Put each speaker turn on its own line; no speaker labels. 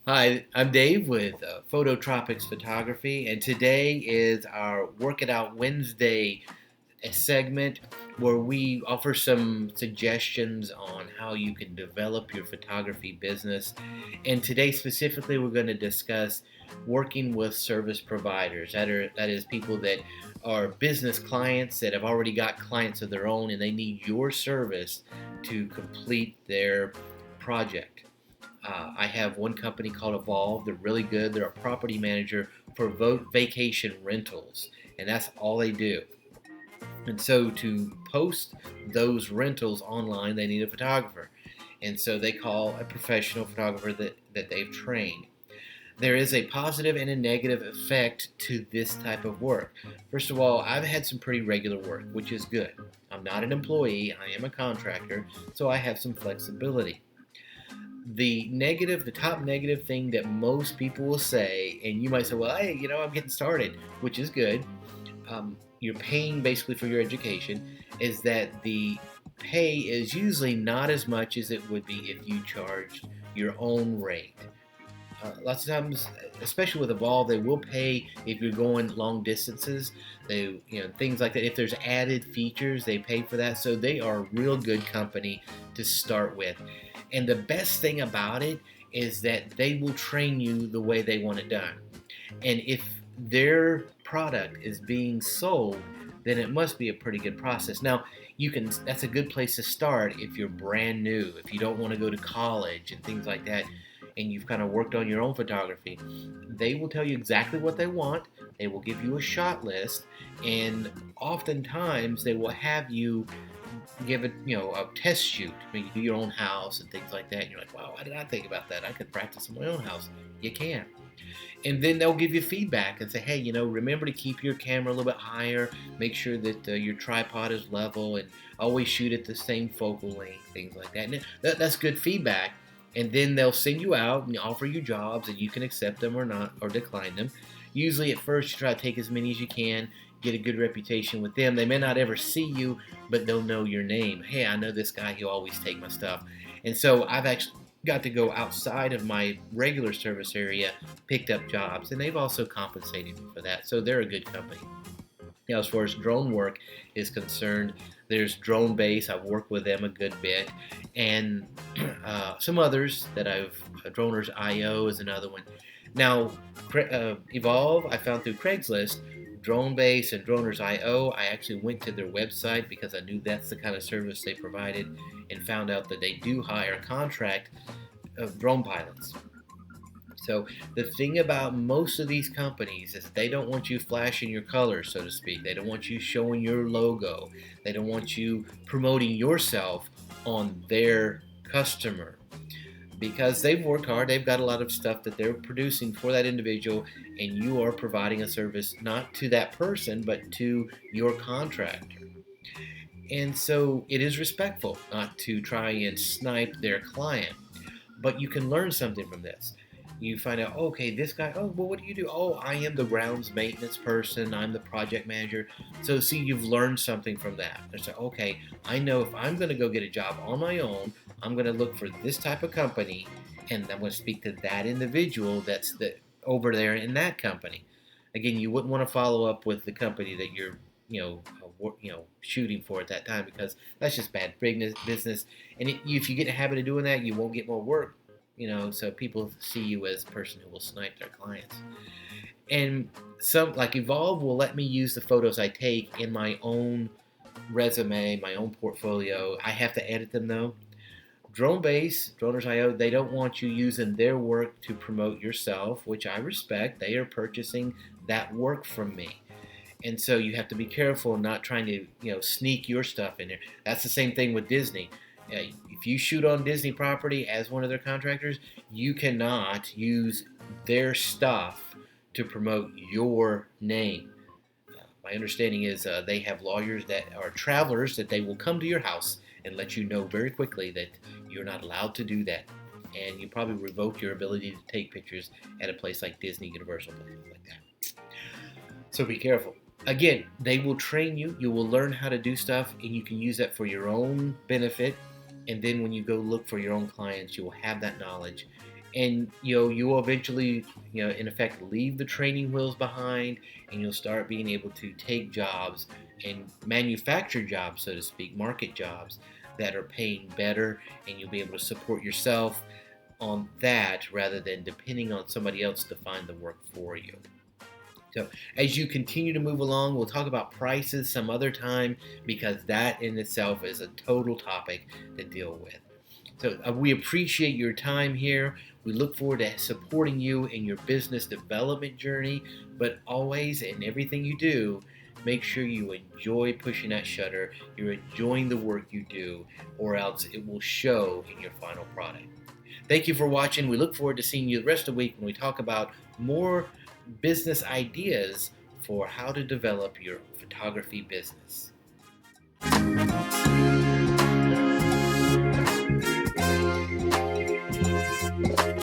Hi, I'm Dave with Phototropics Photography, and today is our Work It Out Wednesday segment where we offer some suggestions on how you can develop your photography business. And today, specifically, we're going to discuss working with service providers. That is people that are business clients that have already got clients of their own, and they need your service to complete their project. I have one company called Evolve. They're really good. They're a property manager for vacation rentals, and that's all they do. And so to post those rentals online, they need a photographer. And so they call a professional photographer that they've trained. There is a positive and a negative effect to this type of work. First of all, I've had some pretty regular work, which is good. I'm not an employee, I am a contractor, so I have some flexibility. The top negative thing that most people will say, and you might say, well, hey, I'm getting started, which is good. You're paying basically for your education, is that the pay is usually not as much as it would be if you charged your own rate. Lots of times, especially with Evolve, they will pay if you're going long distances. Things like that. If there's added features, they pay for that. So they are a real good company to start with. And the best thing about it is that they will train you the way they want it done. And if their product is being sold, then it must be a pretty good process. Now, that's a good place to start if you're brand new, if you don't want to go to college and things like that, and you've kind of worked on your own photography. They will tell you exactly what they want. They will give you a shot list, and oftentimes they will have you give it, a test shoot. Maybe do your own house and things like that. And you're like, wow, why did I think about that? I could practice in my own house. You can. And then they'll give you feedback and say, hey, remember to keep your camera a little bit higher. Make sure that your tripod is level and always shoot at the same focal length, things like that. And that's good feedback. And then they'll send you out and offer you jobs, and you can accept them or not, or decline them. Usually at first you try to take as many as you can, get a good reputation with them. They may not ever see you, but they'll know your name. Hey, I know this guy, he'll always take my stuff. And so I've actually got to go outside of my regular service area, picked up jobs, and they've also compensated me for that. So they're a good company. Now, as far as drone work is concerned, there's Drone Base. I've worked with them a good bit, and some others that Droners IO is another one. Now, Evolve, I found through Craigslist. Drone Base and Droners IO, I actually went to their website because I knew that's the kind of service they provided, and found out that they do hire contract of drone pilots. So the thing about most of these companies is they don't want you flashing your colors, so to speak. They don't want you showing your logo. They don't want you promoting yourself on their customer, because they've worked hard. They've got a lot of stuff that they're producing for that individual, and you are providing a service not to that person, but to your contractor. And so it is respectful not to try and snipe their client, but you can learn something from this. You find out, okay, this guy, oh, well, what do you do? Oh, I am the grounds maintenance person. I'm the project manager. So, see, you've learned something from that. It's like, okay, I know if I'm going to go get a job on my own, I'm going to look for this type of company, and I'm going to speak to that individual that's over there in that company. Again, you wouldn't want to follow up with the company that you're, shooting for at that time, because that's just bad business. And if you get in a habit of doing that, you won't get more work. So people see you as a person who will snipe their clients. And some, like Evolve, will let me use the photos I take in my own resume, my own portfolio. I have to edit them though. Dronebase, Droners.io, they don't want you using their work to promote yourself, which I respect. They are purchasing that work from me. And so you have to be careful not trying to, sneak your stuff in there. That's the same thing with Disney. If you shoot on Disney property as one of their contractors, you cannot use their stuff to promote your name. My understanding is they have lawyers that are travelers that they will come to your house and let you know very quickly that you're not allowed to do that. And you probably revoke your ability to take pictures at a place like Disney, Universal, places like that. So be careful. Again, they will train you. You will learn how to do stuff, and you can use that for your own benefit. And then when you go look for your own clients, you will have that knowledge. and you will eventually, in effect, leave the training wheels behind, and you'll start being able to take jobs and manufacture jobs, so to speak, market jobs that are paying better, and you'll be able to support yourself on that rather than depending on somebody else to find the work for you. So, as you continue to move along, we'll talk about prices some other time, because that in itself is a total topic to deal with. So, we appreciate your time here. We look forward to supporting you in your business development journey, but always in everything you do, make sure you enjoy pushing that shutter, you're enjoying the work you do, or else it will show in your final product. Thank you for watching. We look forward to seeing you the rest of the week when we talk about more business ideas for how to develop your photography business.